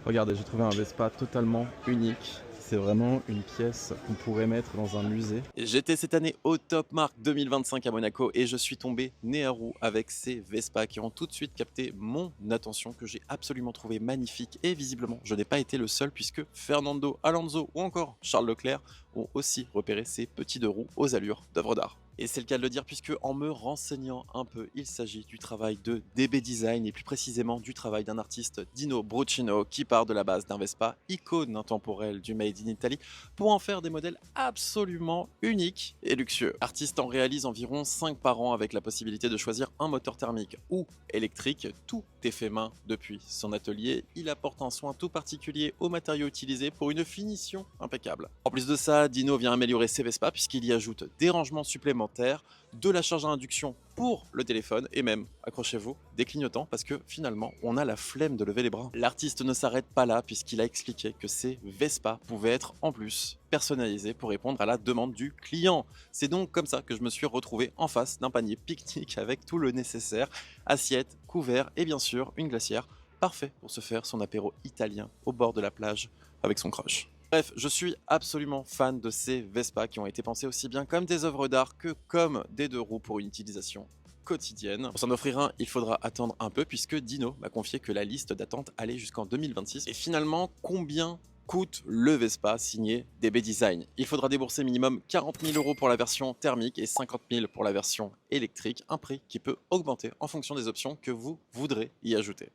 Regardez, j'ai trouvé un Vespa totalement unique. C'est vraiment une pièce qu'on pourrait mettre dans un musée. J'étais cette année au Top Mark 2025 à Monaco et je suis tombé nez à roue avec ces Vespa qui ont tout de suite capté mon attention, que j'ai absolument trouvé magnifique. Et visiblement, je n'ai pas été le seul puisque Fernando Alonso ou encore Charles Leclerc ont aussi repéré ces petits deux roues aux allures d'œuvres d'art. Et c'est le cas de le dire puisque en me renseignant un peu, il s'agit du travail de DB Design et plus précisément du travail d'un artiste, Dino Bruccino, qui part de la base d'un Vespa, icône intemporelle du Made in Italy, pour en faire des modèles absolument uniques et luxueux. L'artiste en réalise environ 5 par an avec la possibilité de choisir un moteur thermique ou électrique. Tout est fait main depuis son atelier. Il apporte un soin tout particulier aux matériaux utilisés pour une finition impeccable. En plus de ça, Dino vient améliorer ses Vespa puisqu'il y ajoute des rangements supplémentaires, de la charge à induction pour le téléphone et même, accrochez-vous, des clignotants parce que finalement on a la flemme de lever les bras. L'artiste ne s'arrête pas là puisqu'il a expliqué que ces Vespa pouvaient être en plus personnalisés pour répondre à la demande du client. C'est donc comme ça que je me suis retrouvé en face d'un panier pique-nique avec tout le nécessaire, assiette, couvert et bien sûr une glacière, parfait pour se faire son apéro italien au bord de la plage avec son crush. Bref, je suis absolument fan de ces Vespa qui ont été pensés aussi bien comme des œuvres d'art que comme des deux roues pour une utilisation quotidienne. Pour s'en offrir un, il faudra attendre un peu puisque Dino m'a confié que la liste d'attente allait jusqu'en 2026. Et finalement, combien coûte le Vespa signé DB Design? Il faudra débourser minimum 40 000 € pour la version thermique et 50 000 pour la version électrique, un prix qui peut augmenter en fonction des options que vous voudrez y ajouter.